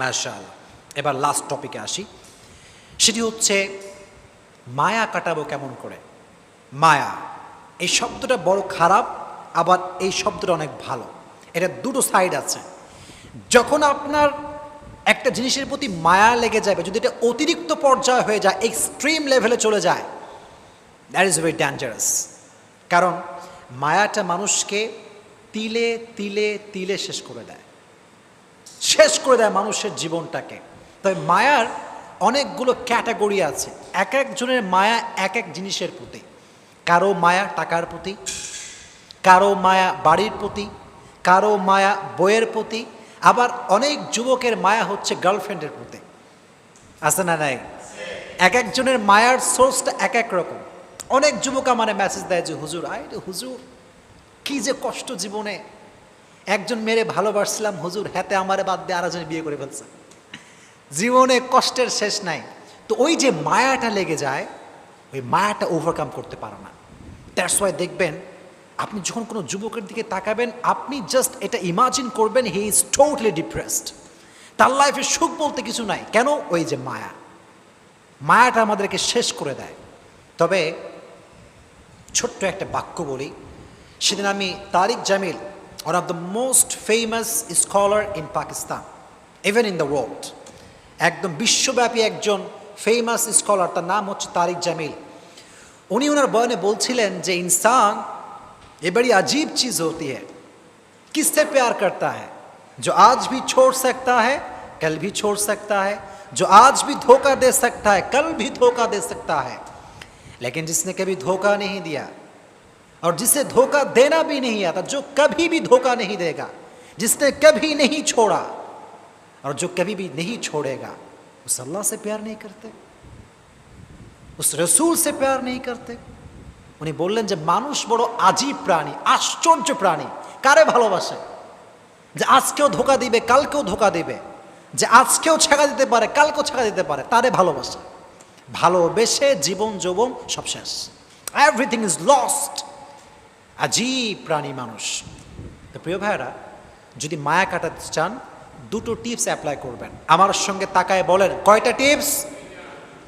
মাশাআল্লাহ। এবার লাস্ট টপিকে আসি, সেটি হচ্ছে মায়া কাটাবো কেমন করে। মায়া এই শব্দটা বড় খারাপ, আবার এই শব্দটা অনেক ভালো। এটা দুটো সাইড আছে। যখন আপনার একটা জিনিসের প্রতি মায়া লেগে যাবে, যদি এটা অতিরিক্ত পর্যায়ে হয়ে যায়, এক্সট্রিম লেভেলে চলে যায়, দ্যাট ইজ ভেরি ডেঞ্জারাস। কারণ মায়াটা মানুষকে তিলে তিলে তিলে শেষ করে দেয়, শেষ করে দেয় মানুষের জীবনটাকে। তবে মায়ার অনেকগুলো ক্যাটাগরি আছে। এক একজনের মায়া এক এক জিনিসের প্রতি। কারো মায়া টাকার প্রতি, কারো মায়া বাড়ির প্রতি, কারো মায়া বইয়ের প্রতি, আবার অনেক যুবকের মায়া হচ্ছে গার্লফ্রেন্ডের প্রতি। আছে না নাই? এক একজনের মায়ার সোর্সটা এক এক রকম। অনেক যুবক আমার মেসেজ দেয় যে হুজুর, হুজুর কি যে কষ্ট জীবনে, একজন মেরে ভালোবাসছিলাম হুজুর, হাতে আমারে বাদ দিয়ে আরেকজন বিয়ে করে ফেলছে, জীবনে কষ্টের শেষ নাই। তো ওই যে মায়াটা লেগে যায়, ওই মায়াটা ওভারকাম করতে পারে না। দ্যাটস ওয়াই দেখবেন আপনি যখন কোনো যুবকের দিকে তাকাবেন, আপনি জাস্ট এটা ইমাজিন করবেন হি ইজ টোটালি ডিপ্রেসড, তার লাইফে সুখ বলতে কিছু নাই। কেন? ওই যে মায়া, মায়াটা আমাদেরকে শেষ করে দেয়। তবে ছোট্ট একটা বাক্য বলি। সেদিন আমি তারিক Jamil, one of the most famous scholar in Pakistan, even in the world, একদম বিশ্বব্যাপী একজন ফেমাস স্কলার, তার নাম হচ্ছে তারিক জামিল। উনি ওনার বয়ানে বলছিলেন যে इंसान ये बड़ी अजीब चीज़ होती है, किससे प्यार करता है, जो आज भी छोड़ सकता है कल भी छोड़ सकता है, जो आज भी धोखा दे सकता है कल भी धोखा दे सकता है, लेकिन जिसने कभी धोखा नहीं दिया और जिसे धोखा देना भी नहीं आता, जो कभी भी धोखा नहीं देगा, जिसने कभी नहीं छोड़ा और जो कभी भी नहीं छोड़ेगा, उस अल्लाह से प्यार नहीं करते, उस रसूल से प्यार नहीं करते। উনি বললেন যে মানুষ বড় আজীব প্রাণী, আশ্চর্য প্রাণী। কারে ভালোবাসে? যে আজকেও ধোকা দিবে কালকেও ধোকা দিবে, যে আজকেও ছেঁকা দিতে পারে কালকেও ছেঁকা দিতে পারে, তারে ভালোবাসে। ভালোবেসে জীবন যৌবন সব শেষ, এভরিথিং ইজ লস্ট। আজীব প্রাণী মানুষ। তো প্রিয় ভাইরা, যদি মায়া কাটাতে চান, দুটো টিপস অ্যাপ্লাই করবেন। আমার সঙ্গে তাকায় বলেন কয়টা টিপস?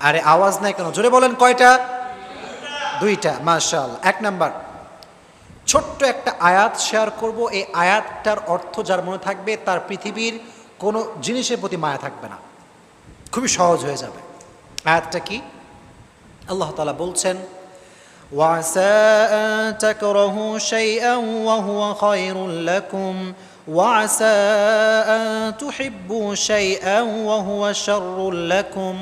আরে আওয়াজ নাই কেন? জোরে বলেন কয়টা? দুইটা। মাশাআল্লাহ। এক নাম্বার, ছোট্ট একটা আয়াত শেয়ার করব। এই আয়াতটার অর্থ যার মনে থাকবে, তার পৃথিবীর কোনো জিনিসের প্রতি মায়া থাকবে না, খুবই সহজ হয়ে যাবে। আয়াতটা কি? আল্লাহ তাআলা বলছেন, وعسى أن تكرهوا شيئا وهو خير لكم وعسى أن تحبوا شيئا وهو شر لكم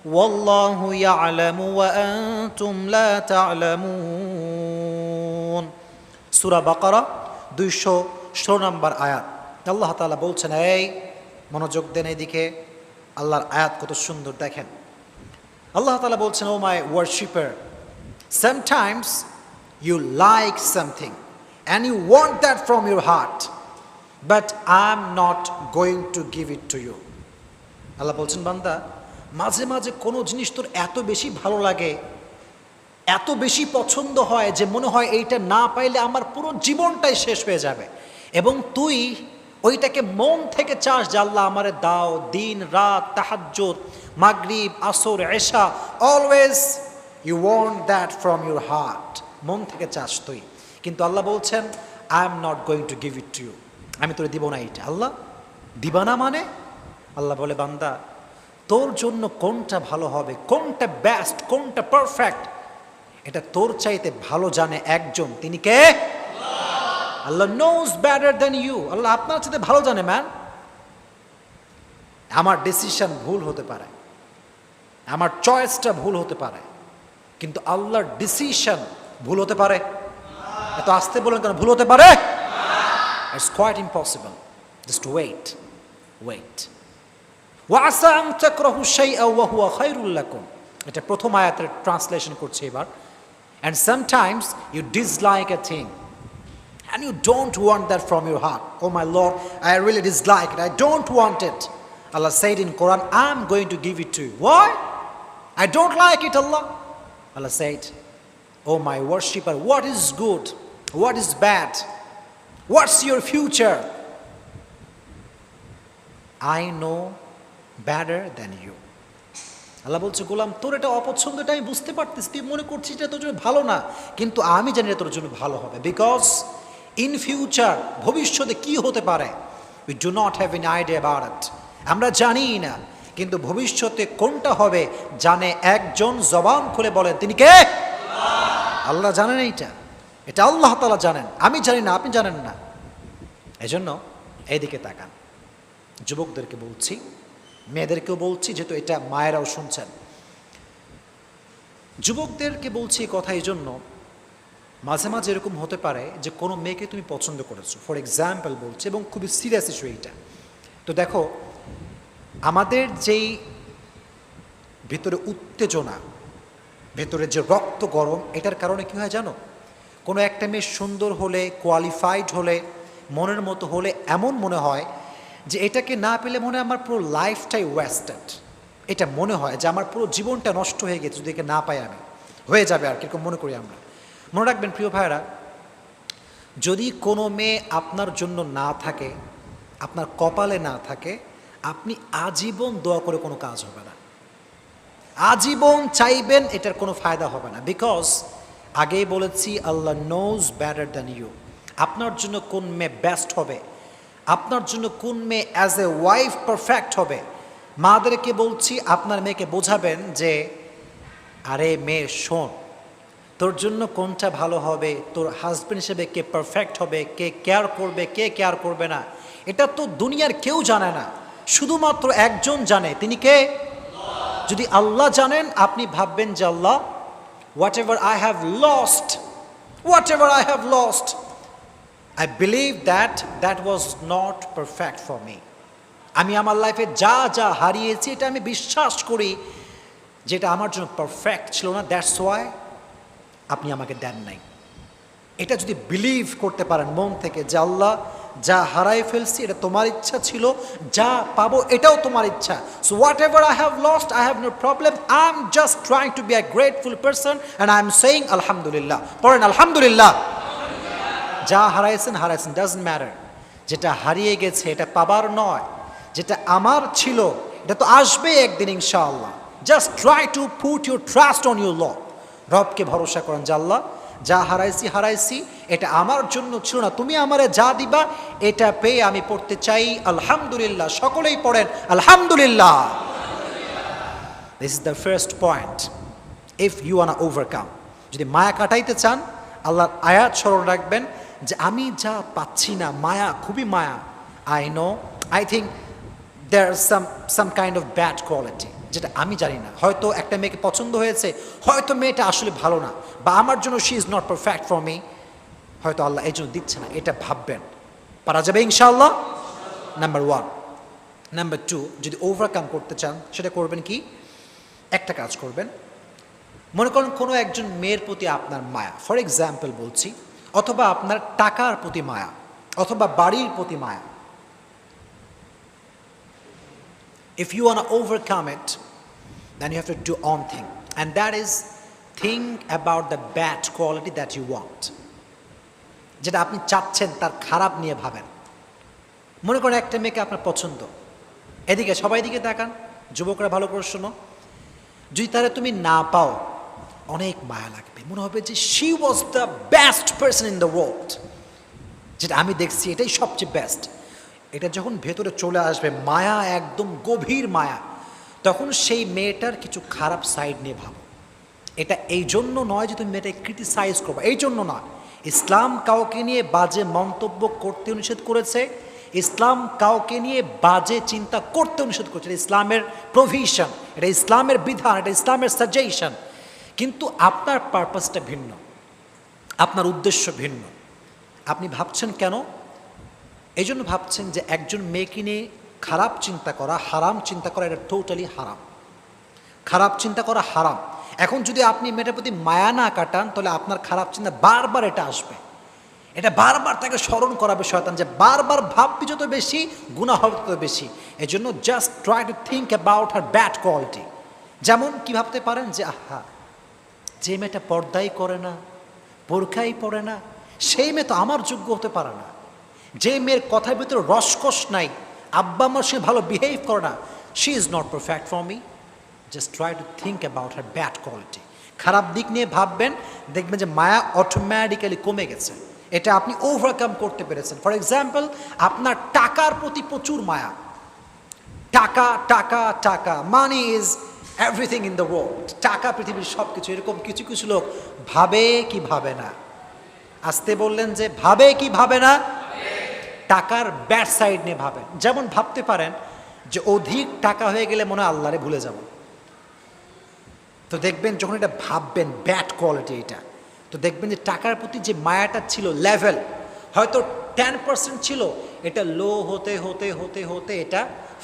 والله يعلم وأنتم لا تعلمون। সূরা বাকারা 216 নম্বর আয়াত। আল্লাহ তাআলা বলছেন, এই মনোযোগ দেন এদিকে, আল্লাহর আয়াত কত সুন্দর দেখেন। আল্লাহ তাআলা বলছেন, ও মাই worshipper, sometimes you like something and you want that from your heart, but I'm not going to give it to you. আল্লাহ বলছেন, বান্দা, মাঝে মাঝে কোনো জিনিস তোর এত বেশি ভালো লাগে, এত বেশি পছন্দ হয় যে মনে হয় এইটা না পাইলে আমার পুরো জীবনটাই শেষ হয়ে যাবে, এবং তুই ওইটাকে মন থেকে চাস যে আল্লাহ আমারে দাও। দিন রাত, তাহাজ্জুদ, মাগরিব, আসর, এশা, always you want that from your heart, মন থেকে চাস তুই। কিন্তু আল্লাহ বলছেন, I am not going to give it to you, আমি তোরে দিব না এইটা। আল্লাহ দিবা না মানে? আল্লাহ বলে, বান্দা, তোর জন্য কোনটা ভালো হবে, কোনটা বেস্ট, কোনটা পারফেক্ট, এটা তোর চাইতে ভালো জানে একজন। তিনি কে? আল্লাহ নোজ বেটার দেন ইউ। আল্লাহ আপনার চাইতে ভালো জানে। ম্যান, আমার ডিসিশন ভুল হতে পারে, আমার চয়েসটা ভুল হতে পারে, কিন্তু আল্লাহর ডিসিশন ভুল হতে পারে? এত আস্তে বলেন কেন? ভুল হতে পারে? It's quite impossible. Just wait, wait. ওয়াসা আন তাকরাহু শাইআ ওয়া হুয়া খায়রুল লাকুম, এটা প্রথম আয়াতের ট্রান্সলেশন করছে এবার। And sometimes you dislike a thing and you don't want that from your heart. Oh my Lord, I really dislike it, I don't want it. Allah said in Quran, I'm going to give it to you. Why? I don't like it, Allah. Allah said, oh my worshipper, what is good, what is bad, what's your future? I know better than you. আল্লাহ বলছে, গোলাম তোর এটা অপছন্দ, এটা আমি বুঝতে পারতেছি, তুই মনে করছিস এটা তোর জন্য ভালো না, কিন্তু আমি জানি এটা তোর জন্য ভালো হবে। বিকজ ইন ফিউচার, ভবিষ্যতে কি হতে পারে, we do not have an idea about it, আমরা জানি না, কিন্তু ভবিষ্যতে কোনটা হবে জানে একজন। জবান খুলে বলেন তিনি কে? আল্লাহ জানেন এইটা, এটা আল্লাহ তাআলা জানেন, আমি জানি না, আপনি জানেন না। এজন্য এইদিকে তাকান। যুবকদেরকে বলছি, মেয়েদেরকেও বলছি, যেহেতু এটা মায়েরাও শুনছেন। যুবকদেরকে বলছি এই কথা এই জন্য, মাঝে মাঝে এরকম হতে পারে যে কোনো মেয়েকে তুমি পছন্দ করেছো, ফর এক্সাম্পল বলছি, এবং খুবই সিরিয়াস ইস্যু এইটা। তো দেখো, আমাদের যেই ভেতরে উত্তেজনা, ভেতরে যে রক্ত গরম, এটার কারণে কী হয় জানো? কোনো একটা মেয়ে সুন্দর হলে, কোয়ালিফাইড হলে, মনের মতো হলে এমন মনে হয় যে এটাকে না পেলে মনে হয় আমার পুরো লাইফটাই ওয়েস্টেড। এটা মনে হয় যে আমার পুরো জীবনটা নষ্ট হয়ে গেছে যদি একে না পাই, আমি হয়ে যাবে আর কীরকম মনে করি আমরা। মনে রাখবেন প্রিয় ভাইয়েরা, যদি কোনো মেয়ে আপনার জন্য না থাকে, আপনার কপালে না থাকে, আপনি আজীবন দোয়া করে কোনো কাজ হবে না, আজীবন চাইবেন, এটার কোনো ফায়দা হবে না। বিকজ আগেই বলেছি, আল্লাহ নোজ বেটার দ্যান ইউ। আপনার জন্য কোন মেয়ে বেস্ট হবে, আপনার জন্য কোন মেয়ে অ্যাজ এ ওয়াইফ পারফেক্ট হবে, মাদেরকে বলছি, আপনার মেয়েকে বোঝাবেন যে আরে মেয়ে শোন, তোর জন্য কোনটা ভালো হবে, তোর হাজব্যান্ড হিসেবে কে পারফেক্ট হবে, কে কেয়ার করবে, কে কেয়ার করবে না, এটা তো দুনিয়ার কেউ জানে না, শুধুমাত্র একজন জানে, তিনি কে? যদি আল্লাহ জানেন, আপনি ভাববেন যে আল্লাহ, whatever I have lost, whatever I have lost, I believe that that was not perfect for me. আমি আমার লাইফে যা যা হারিয়েছি, এটা আমি বিশ্বাস করি যেটা আমার জন্য পারফেক্ট ছিল না, দ্যাটস ওয়াই আপনি আমাকে দেন নাই। এটা যদি বিলিভ করতে পারেন মন থেকে যে আল্লাহ, যা হারাই ফেলছি এটা তোমার ইচ্ছা ছিল, যা পাবো এটাও তোমার ইচ্ছা, so whatever I have lost, I have no problem, I am just trying to be a grateful person and I am saying আলহামদুলিল্লাহ। পড়েন আলহামদুলিল্লাহ। যা হারাইছেন হারাইছেন, ডাজন্ট ম্যাটার। যেটা হারিয়ে গেছে এটা পাবার নয়, যেটা আমার ছিল এটা তো আসবে একদিন ইনশাআল্লাহ। Just try to put your trust on your Lord. রবকে ভরসা করেন যে আল্লাহ, যা হারাইছি এটা আমার জন্য ছিল না, তুমি আমারে যা দিবা এটা পেয়ে আমি পড়তে চাই আলহামদুলিল্লাহ। সকলেই পড়েন আলহামদুলিল্লাহ। This is the first point. If you want to overcome, যদি মায়া কাটাইতে চান, আল্লাহর আয়াত স্মরণ রাখবেন যে আমি যা পাচ্ছি না, মায়া, খুবই মায়া। I know, I think there some kind of bad quality, যেটা আমি জানি না। হয়তো একটা মেয়েকে পছন্দ হয়েছে, হয়তো মেয়েটা আসলে ভালো না, বা আমার জন্য she is not perfect for me, হয়তো আল্লাহ এই জন্য দিচ্ছে না। এটা ভাববেন, পারা যাবে ইনশাআল্লাহ। নাম্বার 1। নাম্বার 2, যদি ওভারকাম করতে চান, সেটা করবেন কি? একটা কাজ করবেন, মনে করেন কোনো একজন মেয়ের প্রতি আপনার মায়া, ফর এক্সাম্পল বলছি, অথবা আপনার টাকার প্রতি মায়া, অথবা বাড়ির প্রতি মায়া। If you want to overcome it, then you have to do one thing, and that is think about the bad quality that you want. যেটা আপনি চাচ্ছেন তার খারাপ নিয়ে ভাবেন। মনে করেন একটা মেয়েকে আপনার পছন্দ, এদিকে সবাই দিকে তাকান, যুবকরা ভালো করে শোনো। যদি তারা তুমি না পাও, অনেক মায়া লাগবে, মনে হবে যে she was the best person in the world, যেটা আমি দেখছি এটাই সবচেয়ে বেস্ট। এটা যখন ভেতরে চলে আসবে, মায়া, একদম গভীর মায়া, তখন সেই মেয়েটার কিছু খারাপ সাইড নিয়ে ভাবো। এটা এই জন্য নয় যে তুমি মেয়েটাকে ক্রিটিসাইজ করবে, এই জন্য নয়। ইসলাম কাউকে নিয়ে বাজে মন্তব্য করতে নিষেধ করেছে, ইসলাম কাউকে নিয়ে বাজে চিন্তা করতে নিষেধ করেছে। এটা ইসলামের প্রভিশন, এটা ইসলামের বিধান, এটা ইসলামের সাজেশন। কিন্তু আপনার পারপাসটা ভিন্ন, আপনার উদ্দেশ্য ভিন্ন। আপনি ভাবছেন কেন? এই জন্য ভাবছেন যে একজন মেয়েকে নিয়ে খারাপ চিন্তা করা, হারাম চিন্তা করা, এটা টোটালি হারাম। খারাপ চিন্তা করা হারাম। এখন যদি আপনি মেয়েটার প্রতি মায়া না কাটান, তাহলে আপনার খারাপ চিন্তা বারবার এটা আসবে, এটা বারবার তাকে স্মরণ করাবে শয়তান, যে বারবার ভাববি যত বেশি, গুনাহ হবে তত বেশি। এই জন্য just try to think about her bad quality. যেমন কি ভাবতে পারেন যে আহা, যে মেয়েটা পর্দাই করে না, বোরখাই পরে না, সেই মেয়ে তো আমার যোগ্য হতে পারে না। যে মেয়ের কথার ভিতরে রসকস নাই, আব্বা আমার সে ভালো বিহেভ করে না, she is not perfect for me, just try to think about her bad quality. খারাপ দিক নিয়ে ভাববেন, দেখবেন যে মায়া অটোমেটিক্যালি কমে গেছে। এটা আপনি ওভারকাম করতে পেরেছেন। ফর এক্সাম্পল, আপনার টাকার প্রতি প্রচুর মায়া, টাকা টাকা টাকা, money is everything in the world, টাকা পৃথিবীর সব কিছু। এরকম কিছু কিছু লোক ভাবে কি ভাবে না, আসতে বললেন যে ভাবে কি ভাবে না, টাকার ব্যাড সাইড নিয়ে ভাবেন। যেমন ভাবতে পারেন যে অধিক টাকা হয়ে গেলে মনে হয় আল্লাহরে ভুলে যাব। তো দেখবেন যখন এটা ভাববেন ব্যাড কোয়ালিটি এটা, তো দেখবেন যে টাকার প্রতি যে মায়াটা ছিল লেভেল হয়তো 10% ছিল, এটা লো হতে হতে হতে হতে এটা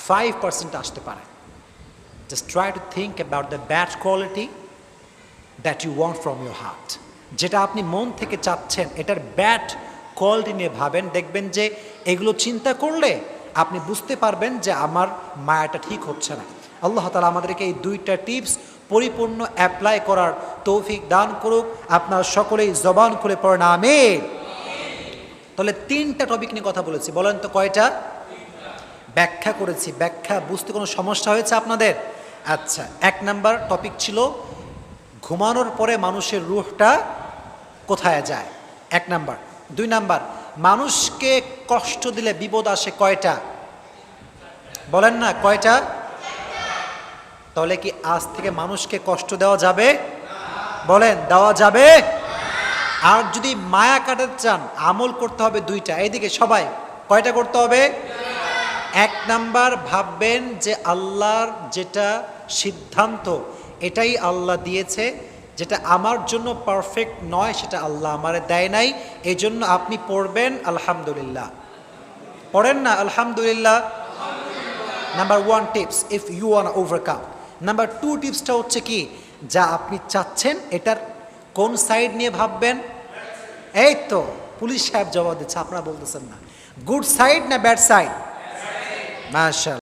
5% আসতে পারে। Just try to think about the bad quality that you want from your heart. যেটা আপনি মন থেকে চাচ্ছেন এটার ব্যাড কোয়ালিটি নিয়ে ভাবেন, দেখবেন যে এগুলো চিন্তা করলে আপনি বুঝতে পারবেন যে আমার মায়াটা ঠিক হচ্ছে না। আল্লাহ তাআলা আমাদেরকে এই দুইটা টিপস পরিপূর্ণ অ্যাপ্লাই করার তৌফিক দান করুক। আপনারা সকলেই জবান খুলে পড়েন আমিন। তাহলে 3টা টপিক নিয়ে কথা বলেছি, বলেন তো কয়টা? ব্যাখ্যা করেছি। ব্যাখ্যা বুঝতে কোনো সমস্যা হয়েছে আপনাদের? আচ্ছা, 1 নাম্বার টপিক ছিল ঘুমানোর পরে মানুষের রূহটা কোথায় যায়, 1 নাম্বার। 2 নাম্বার, মানুষকে কষ্ট দিলে বিপদ আসে কয়টা? বলেন না কয়টা? তাহলে কি আজ থেকে মানুষকে কষ্ট দেওয়া যাবে? বলেন দেওয়া যাবে? আর যদি মায়া কাটাতে চান আমল করতে হবে 2টা। এইদিকে সবাই কয়টা করতে হবে? 1 নাম্বার, ভাববেন যে আল্লাহর যেটা সিদ্ধান্ত এটাই আল্লাহ দিয়েছে, যেটা আমার জন্য পারফেক্ট নয় সেটা আল্লাহ আমারে দেয় নাই, এই জন্য আপনি পড়বেন আলহামদুলিল্লাহ। পড়েন না আলহামদুলিল্লাহ। Number 1 tips, if you want to overcome. Number 2 টিপসটা হচ্ছে কি, যা আপনি চাচ্ছেন এটার কোন সাইড নিয়ে ভাববেন? এই তো পুলিশ সাহেব জবাব দিচ্ছে, আপনারা বলতেছেন না। গুড সাইড না ব্যাড সাইড? মাশাআল্লাহ।